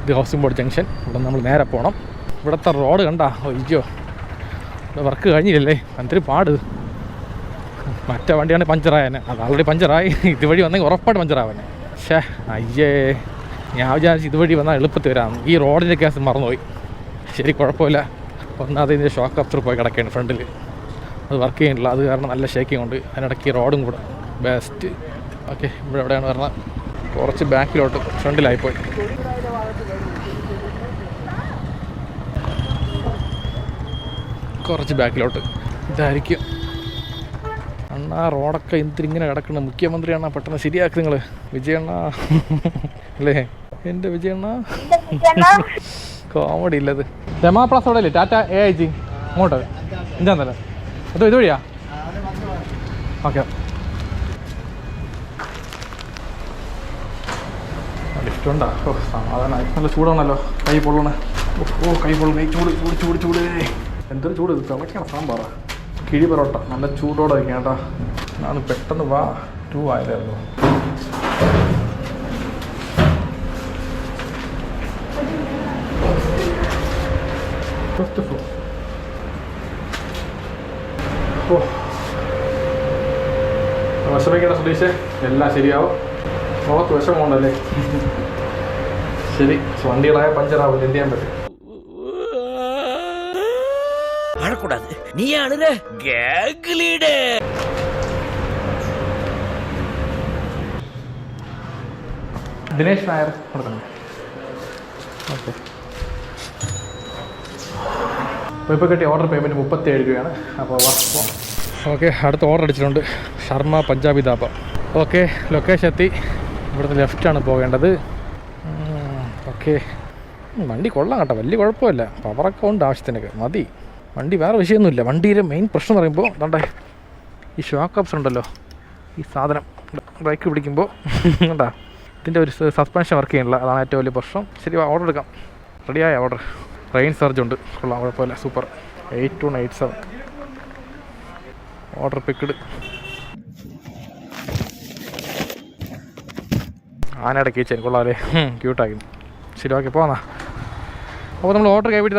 ഇത് ഹൗസിംഗ് ബോർഡ് ജംഗ്ഷൻ. ഇവിടെ നമ്മൾ നേരെ പോകണം. ഇവിടുത്തെ റോഡ് കണ്ടാ? അയ്യോ, ഇവിടെ വർക്ക് കഴിഞ്ഞില്ലല്ലേ? എന്തൊരു പാട്. മറ്റേ വണ്ടിയാണ് പഞ്ചറായനെ, അത് ആൾറെഡി പഞ്ചറായി. ഇതുവഴി വന്നെങ്കിൽ ഉറപ്പായിട്ട് പഞ്ചറാവനെ. പക്ഷേ അയ്യേ, ഞാൻ വിചാരിച്ചു ഇതുവഴി വന്നാൽ എളുപ്പത്തിൽ വരാം. ഈ റോഡിൻ്റെ കേസ് മറന്നുപോയി. ശരി, കുഴപ്പമില്ല. ഒന്നാമത് ഇതിൻ്റെ ഷോക്ക് അപ്സർ പോയി കിടക്കുകയാണ് ഫ്രണ്ടിൽ. അത് വർക്ക് ചെയ്യുന്നില്ല. അത് കാരണം നല്ല ഷേക്കിംഗ് ഉണ്ട്. അതിനിടയ്ക്ക് റോഡും കൂടെ ബെസ്റ്റ്. ഓക്കെ, ഇവിടെ എവിടെയാണ് പറഞ്ഞാൽ കുറച്ച് ബാക്കിലോട്ട് ഫ്രണ്ടിലായിപ്പോയി. കുറച്ച് ബാക്കിലോട്ട് ഇതായിരിക്കും. അണ്ണാ റോഡൊക്കെ എന്തിങ്ങനെ കിടക്കണം. മുഖ്യമന്ത്രിയാണ്, പെട്ടെന്ന് ശരിയാക്കി നിങ്ങൾ. വിജയണ്ണ അല്ലേ? എൻ്റെ വിജയണ്ണ കോമഡി ഇല്ലത്. രമാ പ്ലസ് അവിടെ അല്ലേ? ടാറ്റ AIG അങ്ങോട്ട് അഞ്ചാം തല. അതോ ഇതുവഴിയാ? ഓക്കെ. ലിഫ്റ്റുണ്ടാ? ഓ സമാധാനമായി. നല്ല ചൂടാണല്ലോ, കൈ പൊള്ളണേ. കൈ പൊള്ളണേ. ചൂട്. എന്തൊരു ചൂട്. ഇത് തിളയ്ക്കണം സാമ്പാറാ. കിഴി പൊറോട്ട നല്ല ചൂടോടെ വയ്ക്കാം കേട്ടോ. ഞാൻ പെട്ടെന്ന് 2 ആയതായിരുന്നു. വിഷമിക്കേണ്ട സുധീഷേ, എല്ലാം ശരിയാവും. മുഖത്ത് വിഷമമുണ്ടല്ലേ? ശരി, വണ്ടികളായ പഞ്ചറാവില്ല, എന്ത് ചെയ്യാൻ പറ്റും? ദിനേശ് നായർ കൊടുക്കണം. ഓക്കെ. ഇപ്പോൾ കിട്ടിയ ഓർഡർ പേയ്മെൻറ്റ് 37 രൂപയാണ്. അപ്പോൾ ഓക്കെ, അടുത്ത ഓർഡർ അടിച്ചിട്ടുണ്ട്. ശർമ്മ പഞ്ചാബി ധാബ. ഓക്കെ, ലൊക്കേഷൻ എത്തി. ഇവിടുന്ന് ലെഫ്റ്റാണ് പോകേണ്ടത്. ഓക്കെ, വണ്ടി കൊള്ളാം കേട്ടോ, വലിയ കുഴപ്പമില്ല. പവറൊക്കെ ഉണ്ട്, ആവശ്യത്തിനൊക്കെ മതി വണ്ടി. വേറെ വിഷയമൊന്നുമില്ല. വണ്ടിയുടെ മെയിൻ പ്രശ്നം എന്ന് പറയുമ്പോൾ എന്താ, ഈ ഷോക്ക് അപ്സ് ഉണ്ടല്ലോ, ഈ സാധനം ബ്രേക്ക് പിടിക്കുമ്പോൾ കണ്ടാ ഇതിൻ്റെ ഒരു സസ്പെൻഷൻ വർക്ക് ചെയ്യണില്ല. അതാണ് ഏറ്റവും വലിയ പ്രശ്നം. ശരി, ഓർഡർ എടുക്കാം. റെഡിയായ ഓർഡർ. റെയിൻ സർജ് ഉണ്ട്, കൊള്ളാം, കുഴപ്പമില്ല, സൂപ്പർ. 8287 order picked. ആനയുടെ കീച്ചൻ കൊള്ളാമല്ലേ? ക്യൂട്ടാക്കി. ശരി, ഓക്കെ, പോന്നാ. അപ്പോൾ നമ്മൾ ഓർഡർ കൈവിട്ട്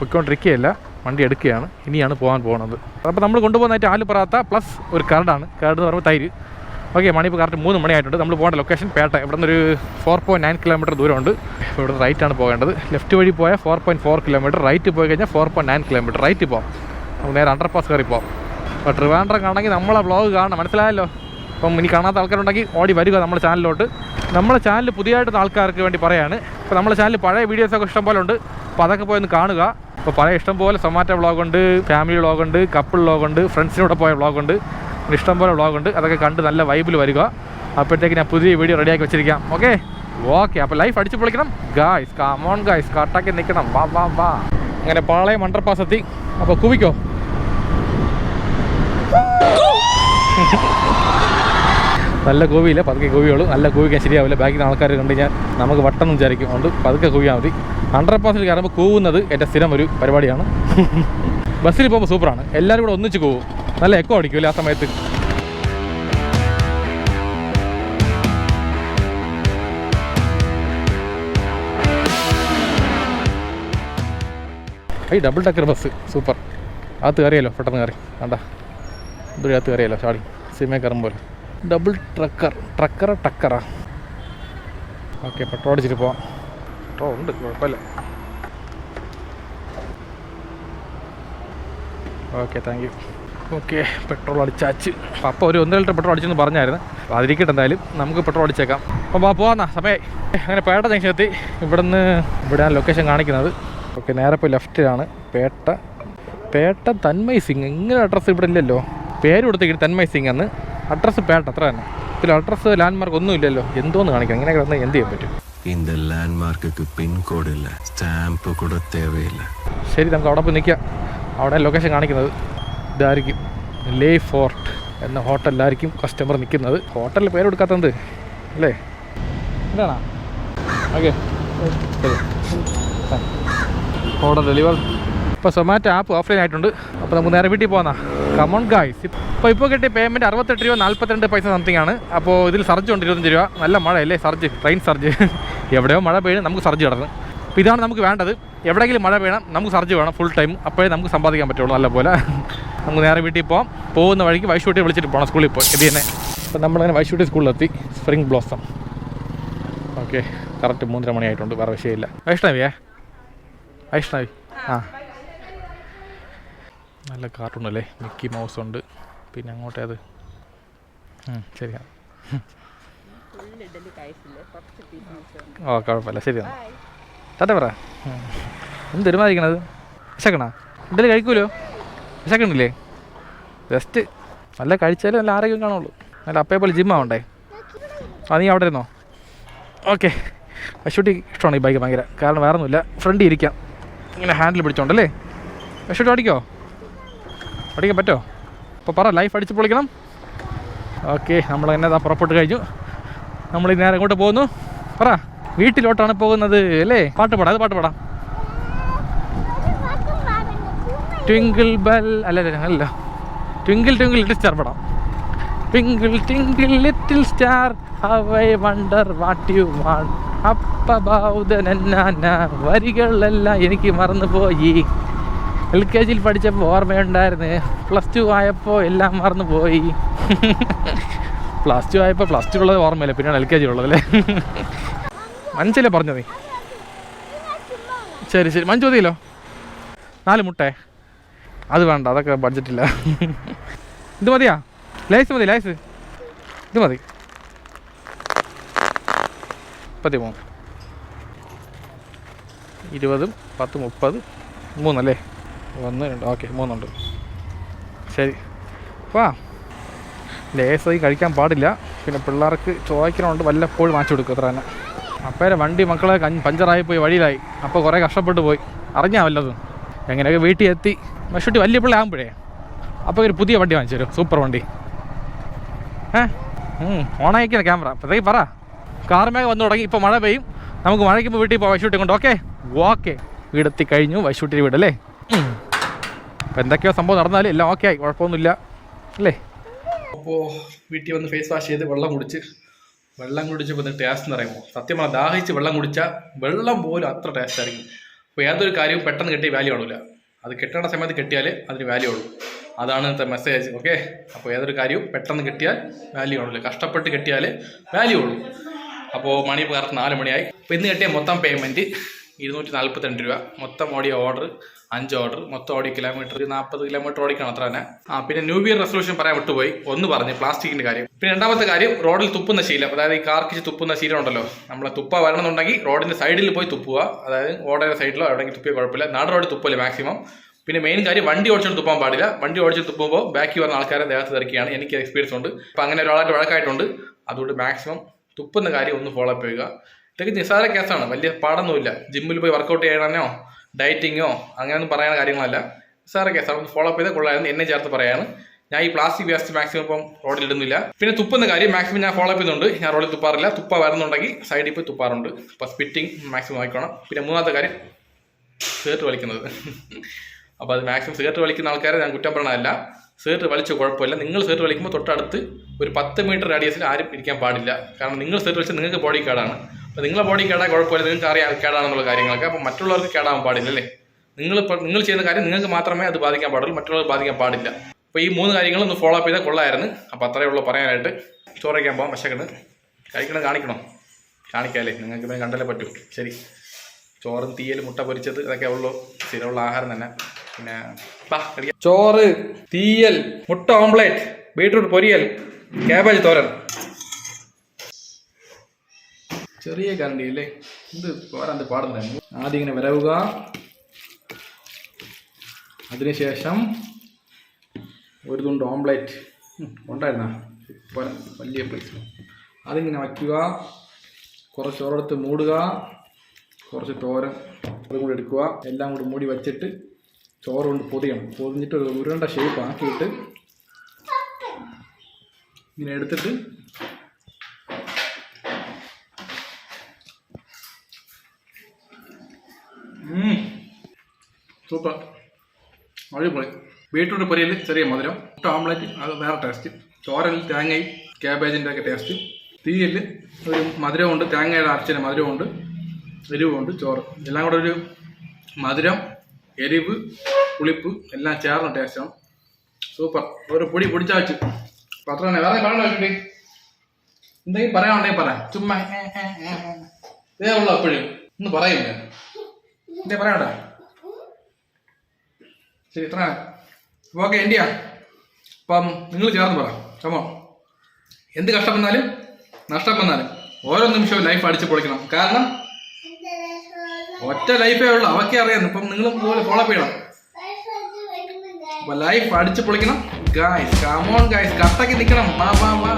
പൊയ്ക്കൊണ്ടിരിക്കുകയല്ല, വണ്ടി എടുക്കുകയാണ്. ഇനിയാണ് പോകാൻ പോകുന്നത്. അപ്പോൾ നമ്മൾ കൊണ്ടുപോകുന്നതായിട്ട് ആലു പറാത്ത പ്ലസ് ഒരു കരടാണ്. കരട് എന്ന് പറയുമ്പോൾ തൈര്. ഓക്കെ, മണിപ്പോൾ കറക്റ്റ് 3 മണിയായിട്ടുണ്ട്. നമ്മൾ പോകേണ്ട ലൊക്കേഷൻ പേട്ട. ഇവിടെ നിന്നൊരു 4.9 കിലോമീറ്റർ ദൂരമുണ്ട്. ഇപ്പോൾ ഇവിടെ റൈറ്റാണ് പോകേണ്ടത്. ലെഫ്റ്റ് വഴി പോയാൽ 4.4 കിലോമീറ്റർ, റൈറ്റ് പോയി കഴിഞ്ഞാൽ 4.9 കിലോമീറ്റർ. റൈറ്റ് പോകാം, നമുക്ക് നേരെ അണ്ടർപാസ് കയറി പോകാം. അപ്പോൾ ട്രിവാൻഡ്രം കാണണമെങ്കിൽ നമ്മളെ വ്ളോഗ് കാണണം, മനസ്സിലായല്ലോ. അപ്പം ഇനി കാണാത്ത ആൾക്കാരുണ്ടെങ്കിൽ ഓടി വരിക നമ്മുടെ ചാനലിലോട്ട്. നമ്മുടെ ചാനൽ പുതിയതായിട്ടുള്ള ആൾക്കാർക്ക് വേണ്ടി പറയാണ്. ഇപ്പോൾ നമ്മുടെ ചാനൽ പഴയ വീഡിയോസൊക്കെ ഇഷ്ടം പോലെ ഉണ്ട്. അപ്പോൾ അതൊക്കെ പോയി ഒന്ന് കാണുക. അപ്പോൾ പഴയ ഇഷ്ടംപോലെ സൊമാറ്റോ വ്ളോഗുണ്ട്, ഫാമിലി വ്ളോഗുണ്ട്, കപ്പിൾ വ്ളോഗുണ്ട്, ഫ്രണ്ട്സിനോട് പോയ വ്ളോഗുണ്ട്, ഇഷ്ടംപോലെ വ്ളോഗുണ്ട്. അതൊക്കെ കണ്ട് നല്ല വൈബിൽ വരിക. അപ്പോഴത്തേക്ക് ഞാൻ പുതിയ വീഡിയോ റെഡിയാക്കി വെച്ചിരിക്കാം. ഓക്കെ. അപ്പോൾ ലൈഫ് അടിച്ച് പൊളിക്കണം ഗായ്സ്. കമോൺ ഗായ്സ്, കാട്ടാക്കി നിൽക്കണം. വാ. അങ്ങനെ പാളയം അണ്ടർപാസ് എത്തി. അപ്പോൾ കുവിക്കോ. നല്ല കൂവിയില്ല, പതുക്കെ കൂവിയുള്ളൂ. നല്ല കൂവിക്കാൻ ശരിയാവില്ല, ബാക്കിൽ നിന്ന് ആൾക്കാർ കണ്ടു കഴിഞ്ഞാൽ നമുക്ക് വട്ടെന്ന് വിചാരിക്കും. അതുകൊണ്ട് പതുക്കെ കൂവിയാൽ മതി. അണ്ടർപാസിൽ കയറുമ്പോൾ കൂവുന്നത് എൻ്റെ സ്ഥിരം ഒരു പരിപാടിയാണ്. ബസ്സിൽ പോകുമ്പോൾ സൂപ്പറാണ്, എല്ലാവരും കൂടെ ഒന്നിച്ച് കൂവും, നല്ല എക്കോ അടിക്കുമല്ലേ ആ സമയത്ത്. ഈ ഡബിൾ ഡക്കർ ബസ് സൂപ്പർ. അകത്ത് കയറിയല്ലോ, പെട്ടെന്ന് കയറി വേണ്ട, ഇതൊരു അകത്ത് കയറിയല്ലോ ചാടി സിനിമ കയറുമ്പോൾ. ഡബിൾ ടക്കറാ. ഓക്കെ, പെട്രോൾ അടിച്ചിട്ട് പോവാം. പെട്രോൾ ഉണ്ട്, കുഴപ്പമില്ല. Okay, thank you. Okay, petrol അടിച്ചാച്ച്. അപ്പോൾ ഒരു 1 ലിറ്റർ പെട്രോൾ അടിച്ചെന്ന് പറഞ്ഞായിരുന്നു. അപ്പോൾ അതിരിക്കട്ടെ, എന്തായാലും നമുക്ക് പെട്രോൾ അടിച്ചേക്കാം. അപ്പോൾ പോവാന്നാ സമയമായി. അങ്ങനെ പേട്ട ജംഗ്ഷൻ എത്തി. ഇവിടെയാണ് ലൊക്കേഷൻ കാണിക്കുന്നത്. ഓക്കെ, നേരെ പോയി ലെഫ്റ്റിലാണ് പേട്ട തന്മയ് സിംഗ്. ഇങ്ങനെ അഡ്രസ്സ് ഇവിടെ ഇല്ലല്ലോ. പേര് കൊടുത്തേക്ക് തന്മയ് സിംഗ് എന്ന്, അഡ്രസ്സ് പേട്ട, അത്ര തന്നെ. ഇതിൽ അഡ്രസ്സ് ലാൻഡ്മാർക്ക് ഒന്നും ഇല്ലല്ലോ, എന്തോന്ന് കാണിക്കാം. ഇങ്ങനെ കിടന്ന് എന്ത് ചെയ്യാൻ പറ്റും? இந்த லேண்ட்மார்க்குக்கு பின்கோடு இல்லை, ஸ்டாம்ப் கூட தேவையில்லை. ശരി, നമുക്ക് അവിടെ പോയി നിൽക്കാം. അവിടെ ലൊക്കേഷൻ കാണിക്കുന്നത് ഇതായിരിക്കും, ലേ ഫോർട്ട് എന്ന ഹോട്ടലിലായിരിക്കും കസ്റ്റമർ നിൽക്കുന്നത്. ഹോട്ടലിൽ പേര് കൊടുക്കാത്തത് അല്ലേ? എന്താണോ? ഓക്കെ, ശരി. Order deliver. ഇപ്പോൾ സൊമാറ്റോ ആപ്പ് ഓഫ്ലൈൻ ആയിട്ടുണ്ട്. അപ്പോൾ നമുക്ക് നേരെ വീട്ടിൽ പോകുന്ന കമോൺ ഗായ്സ്. ഇപ്പോൾ കിട്ടിയ പേയ്മെൻറ്റ് 68 രൂപ 42 പൈസ സംതിങ് ആണ്. അപ്പോൾ ഇതിൽ സർജ് ഉണ്ട് 25 രൂപ. നല്ല മഴയല്ലേ, സർജ്, ട്രെയിൻ സർജ്. എവിടെയോ മഴ പെയ്യണം, നമുക്ക് സർജ് കിടന്ന്. അപ്പോൾ ഇതാണ് നമുക്ക് വേണ്ടത്. എവിടെയെങ്കിലും മഴ പെയ്യണം, നമുക്ക് സർജ് വേണം ഫുൾ ടൈം. അപ്പോഴേ നമുക്ക് സമ്പാദിക്കാൻ പറ്റുള്ളൂ നല്ലപോലെ. നമുക്ക് നേരെ വീട്ടിൽ പോകാം. പോകുന്ന വഴിക്ക് വൈശൂട്ടി വിളിച്ചിട്ട് പോകണം സ്കൂളിൽ പോയി. ഇത് തന്നെ. അപ്പോൾ നമ്മളങ്ങനെ വൈശൂട്ടി സ്കൂളിലെത്തി. Spring blossom. ഓക്കെ, കറക്റ്റ് 3:30 മണിയായിട്ടുണ്ട്. വേറെ വിഷയമില്ല. വൈഷ്ണവി ആ, നല്ല കാർട്ടൂണല്ലേ, മിക്കി മൗസ് ഉണ്ട്. പിന്നെ അങ്ങോട്ടേത് ശരിയാണ്. ഓ, കുഴപ്പമില്ല, ശരിയാണ്. തട്ടെ പറ, എന്ത് തീരുമാനിക്കണത്? വിശക്കണ? ഇഡലി കഴിക്കൂലോ? വിശക്കണില്ലേ? ജസ്റ്റ് നല്ല കഴിച്ചാലും നല്ല ആരോഗ്യം കാണുള്ളൂ. നല്ല അപ്പയെ പോലെ ജിമ്മാവണ്ടേ. നീ അവിടെ ഇരുന്നോ? ഓക്കെ. അശ്വട്ടി ഇഷ്ടമാണ് ഈ ബൈക്ക് ഭയങ്കര. കാരണം വേറെ ഒന്നുമില്ല, ഫ്രണ്ടിൽ ഇരിക്കാം, ഇങ്ങനെ ഹാൻഡിൽ പിടിച്ചോണ്ടല്ലേ. അശ്വട്ടി ഓടിക്കാൻ പറ്റുമോ? അപ്പോൾ പറ, ലൈഫ് അടിച്ച് പൊളിക്കണം. ഓക്കെ, നമ്മൾ തന്നെ പുറപ്പെട്ട് കഴിഞ്ഞു. നമ്മൾ നേരെ എങ്ങോട്ട് പോകുന്നു? പറ. വീട്ടിലോട്ടാണ് പോകുന്നത് അല്ലേ? പാട്ട് പാടാം. ട്വിങ്കിൾ ബെൽ അല്ല, ട്വിങ്കിൾ ലിറ്റിൽ സ്റ്റാർ പാടാം. Twinkle little star how I wonder what you want up about the നന്നാന. വരികളെല്ലാം എനിക്ക് മറന്നുപോയി. LKG പഠിച്ചപ്പോൾ ഓർമ്മയുണ്ടായിരുന്നു, +2 ആയപ്പോൾ എല്ലാം മറന്നു പോയി. +2 ആയപ്പോൾ +2 ഉള്ളത് ഓർമ്മയില്ല, പിന്നെയാണ് LKG ഉള്ളതല്ലേ. മഞ്ചല്ലേ പറഞ്ഞത് നീ? ശരി, മഞ്ച് മതിയല്ലോ. 4 മുട്ട അത് വേണ്ട, അതൊക്കെ ബഡ്ജറ്റില്ല. ഇത് മതിയാ? ലൈസ് മതി, ഇത് മതി. 13 20 10 30 3 അല്ലേ? 1 2 ഓക്കെ, 3 ഉണ്ട്. ശരി, വാ. ലേസായി കഴിക്കാൻ പാടില്ല. പിന്നെ പിള്ളേർക്ക് ചോദിക്കണമുണ്ട്, വല്ലപ്പോഴും വാങ്ങിച്ചു കൊടുക്കും, അത്ര തന്നെ. അപ്പേരെ വണ്ടി മക്കളെ പഞ്ചറായി പോയി, വഴിയിലായി. അപ്പോൾ കുറേ കഷ്ടപ്പെട്ട് പോയി, അറിഞ്ഞാൽ വല്ലതും. എങ്ങനെയൊക്കെ വീട്ടിൽ എത്തി. മഷൂട്ടി വലിയ പിള്ളേ ആകുമ്പോഴേ അപ്പോൾ ഒരു പുതിയ വണ്ടി വാങ്ങിച്ചു തരും, സൂപ്പർ വണ്ടി. ഓണായിക്കുന്ന ക്യാമറ. അപ്പോഴത്തേക്ക് പറ, കാർമേഘ വന്നു തുടങ്ങി. ഇപ്പോൾ മഴ പെയ്യും, നമുക്ക് മഴയ്ക്കുമ്പോൾ വീട്ടിൽ പോകാം വൈശൂട്ടി കൊണ്ട്. ഓക്കെ, വീടെത്തി കഴിഞ്ഞു, വൈശൂട്ടി വീടല്ലേ. അപ്പോൾ എന്തൊക്കെയോ സംഭവം നടന്നാലും എല്ലാം ഓക്കെ ആയി, കുഴപ്പമൊന്നുമില്ല അല്ലേ? അപ്പോൾ വീട്ടിൽ വന്ന് ഫേസ് വാഷ് ചെയ്ത് വെള്ളം കുടിച്ചപ്പോൾ ടേസ്റ്റ് എന്ന് പറയുമ്പോൾ സത്യം പറഞ്ഞാൽ ദാഹിച്ച് വെള്ളം കുടിച്ചാൽ വെള്ളം പോലും അത്ര ടേസ്റ്റ് ആയിരിക്കും. അപ്പോൾ ഏതൊരു കാര്യവും പെട്ടെന്ന് കിട്ടിയ വാല്യൂ ആണില്ല, അത് കിട്ടേണ്ട സമയത്ത് കിട്ടിയാൽ അതിന് വാല്യൂ ഉള്ളൂ. അതാണ് ഇന്നത്തെ മെസ്സേജ്. ഓക്കെ, അപ്പോൾ ഏതൊരു കാര്യവും പെട്ടെന്ന് കിട്ടിയാൽ വാല്യൂ ആണില്ല, കഷ്ടപ്പെട്ട് കിട്ടിയാൽ വാല്യൂ ഉള്ളൂ. അപ്പോൾ മണി ഇപ്പോൾ കറക്റ്റ് 4 മണിയായി. അപ്പോൾ ഇന്ന് കിട്ടിയ മൊത്തം പേയ്മെൻറ്റ് 242 രൂപ. മൊത്തം ഓടിയ ഓർഡർ 5 ഓർഡർ. മൊത്തം ഓടിയ കിലോമീറ്റർ 40 കിലോമീറ്റർ ഓടിക്കണം, അത്ര തന്നെ. പിന്നെ ന്യൂ ഇയർ റെസൊല്യൂഷൻ പറയാൻ വിട്ടുപോയി, ഒന്ന് പറഞ്ഞ് പ്ലാസ്റ്റിക്കിൻ്റെ കാര്യം. പിന്നെ രണ്ടാമത്തെ കാര്യം, റോഡിൽ തുപ്പുന്ന ശീലം, അതായത് ഈ കാർക്കിച്ച് തുപ്പുന്ന ശീലം ഉണ്ടല്ലോ. നമ്മളെ തുപ്പ വരണമെന്നുണ്ടെങ്കിൽ റോഡിൻ്റെ സൈഡിൽ പോയി തുപ്പുക, അതായത് ഓടയുടെ സൈഡിലോ എവിടെയെങ്കിലും തുപ്പിയ കുഴപ്പമില്ല. നാട് റോഡിൽ തുപ്പല് മാക്സിമം. പിന്നെ മെയിൻ കാര്യം, വണ്ടി ഓടിച്ചുകൊണ്ട് തുപ്പാൻ പാടില്ല. വണ്ടി ഓടിച്ച് തുപ്പുമ്പോൾ ബാക്കി വന്ന ആൾക്കാരെ ദേഹത്ത് തെറിക്കുകയാണ്. എനിക്ക് എക്സ്പീരിയൻസ് ഉണ്ട്. അപ്പോൾ അങ്ങനെ ഒരാളായിട്ട് വഴക്കായിട്ടുണ്ട്. അതുകൊണ്ട് മാക്സിമം തുപ്പുന്ന കാര്യം ഒന്ന് ഫോളോ അപ്പ് ചെയ്യുക. ഇതൊക്കെ നിസ്സാര കേസാണ്, വലിയ പാടൊന്നുമില്ല. ജിമ്മിൽ പോയി വർക്കൗട്ട് ചെയ്യണമെന്നോ ഡയറ്റിങ്ങോ അങ്ങനെയൊന്നും പറയുന്ന കാര്യങ്ങളല്ല, നിസ്സാര കേസാണ്. ഒന്ന് ഫോളോ അപ്പ് ചെയ്താൽ കൊള്ളായിരുന്നു, എന്നെ ചേർത്ത് പറയാണ്. ഞാൻ ഈ പ്ലാസ്റ്റിക് വേസ്റ്റ് മാക്സിമം ഇപ്പം റോഡിൽ ഇടുന്നില്ല. പിന്നെ തുപ്പുന്ന കാര്യം മാക്സിമം ഞാൻ ഫോളോ അപ്പ് ചെയ്യുന്നുണ്ട്. ഞാൻ റോഡിൽ തുപ്പാറില്ല. തുപ്പ വരുന്നുണ്ടെങ്കിൽ സൈഡിൽ പോയി തുപ്പാറുണ്ട്. അപ്പോൾ സ്പിറ്റിംഗ് മാക്സിമം ആയിക്കോണം. പിന്നെ മൂന്നാമത്തെ കാര്യം സിഗരറ്റ് വലിക്കുന്നത്. അപ്പോൾ അത് മാക്സിമം സിഗരറ്റ് വലിക്കുന്ന ആൾക്കാരെ ഞാൻ കുറ്റം പറയണമല്ല. സിഗരറ്റ് വലിച്ച കുഴപ്പമില്ല. നിങ്ങൾ സിഗരറ്റ് വലിക്കുമ്പോൾ തൊട്ടടുത്ത് ഒരു 10 മീറ്റർ റേഡിയസിൽ ആരും ഇരിക്കാൻ പാടില്ല. കാരണം നിങ്ങൾ സിഗരറ്റ് വലിച്ചാൽ നിങ്ങൾക്ക് ബോഡി കേടാണ്. അപ്പോൾ നിങ്ങളെ ബോഡി കേടാൻ കുഴപ്പമില്ല, നിങ്ങൾക്ക് അറിയാം കേടാണെന്നുള്ള കാര്യങ്ങളൊക്കെ. അപ്പോൾ മറ്റുള്ളവർക്ക് കേടാൻ പാടില്ല അല്ലേ? നിങ്ങൾ ചെയ്യുന്ന കാര്യം നിങ്ങൾക്ക് മാത്രമേ അത് ബാധിക്കാൻ പാടുള്ളൂ, മറ്റുള്ളവർ ബാധിക്കാൻ പാടില്ല. അപ്പോൾ ഈ 3 കാര്യങ്ങളൊന്ന് ഫോളോ അപ്പ് ചെയ്താൽ കൊള്ളായിരുന്നു. അപ്പോൾ അത്രയേ ഉള്ളൂ പറയാനായിട്ട്. ചോറ് കഴിക്കാൻ പോകാം. വിശക്കണ്. കഴിക്കണം കാണിക്കണോ? കാണിക്കാമല്ലേ? നിങ്ങൾക്ക് ഇപ്പം കണ്ടല്ലേ പറ്റൂ. ശരി, ചോറും തീയൽ മുട്ട പൊരിച്ചത് ഇതൊക്കെ ഉള്ളൂ സ്ഥിരമുള്ള ആഹാരം തന്നെ. പിന്നെ ചോറ്, തീയൽ, മുട്ട ഓംപ്ലേറ്റ്, ബീട്രൂട്ട് പൊരിയൽ, ക്യാബേജ് തോരൻ. ചെറിയ കരണ്ടി അല്ലേ? ഇത് പോരാന്ത് പാടുന്നുണ്ടായിരുന്നു. ആദ്യം ഇങ്ങനെ വരവുക, അതിനുശേഷം ഒരു തുണ്ട് ഓംപ്ലേറ്റ് ഉണ്ടായിരുന്ന വലിയ പ്ലേറ്റ് അതിങ്ങനെ വയ്ക്കുക, കുറച്ച് ചോറെടുത്ത് മൂടുക, കുറച്ച് തോരൻ അതും കൂടി എടുക്കുക, എല്ലാം കൂടി മൂടി വച്ചിട്ട് ചോറ് കൊണ്ട് പൊതിയണം. പൊതിഞ്ഞിട്ട് ഒരു ഉരുണ്ട ഷേപ്പ് ആക്കിയിട്ട് ഇങ്ങനെ എടുത്തിട്ട് സൂപ്പർ, അടിപൊളി. ബീട്രൂട്ട് പൊരിയൽ ചെറിയ മധുരം, മുട്ട ഓംപ്ലേറ്റ് അത് വേറെ ടേസ്റ്റ്, തോരനിൽ തേങ്ങയും ക്യാബേജിൻ്റെ ഒക്കെ ടേസ്റ്റ്, തീയൽ ഒരു മധുരമുണ്ട്, തേങ്ങയുടെ അരച്ചിന് മധുരമുണ്ട്, എരിവുണ്ട്, ചോറ് എല്ലാം കൂടെ ഒരു മധുരം, എരിവ്, പുളിപ്പ് എല്ലാം ചേർന്ന ടേസ്റ്റാണ്. സൂപ്പർ. ഒരു പൊടി പൊടിച്ചാൽ വെച്ച് പത്രം തന്നെ. വേറെ പറയണോ? വെച്ചിട്ട് എന്തെങ്കിലും പറയാനുണ്ടെങ്കിൽ പറയാം. ചുമ്മാ ഇതേ ഉള്ളൂ എപ്പോഴും ഒന്ന് പറയില്ല. എന്തേ പറയണ്ട? ശരി, ഇത്ര ഓക്കെ. എന്റെയാ അപ്പം നിങ്ങൾ ചേർന്ന് പറ. കമോ, എന്ത് കഷ്ടം വന്നാലും നഷ്ടം വന്നാലും ഓരോ നിമിഷവും ലൈഫ് അടിച്ച് പൊളിക്കണം. കാരണം ഒറ്റ ലൈഫേ ഉള്ളൂ, അവക്കെ അറിയാം. ഇപ്പം നിങ്ങളും പോലെ ഫോളോ ചെയ്യണം. അപ്പൊ ലൈഫ് അടിച്ച് പൊളിക്കണം ഗായ്സ്. കമോൺ ഗായ്സ്, കട്ടക്ക് നിൽക്കണം. വാ വാ വാ.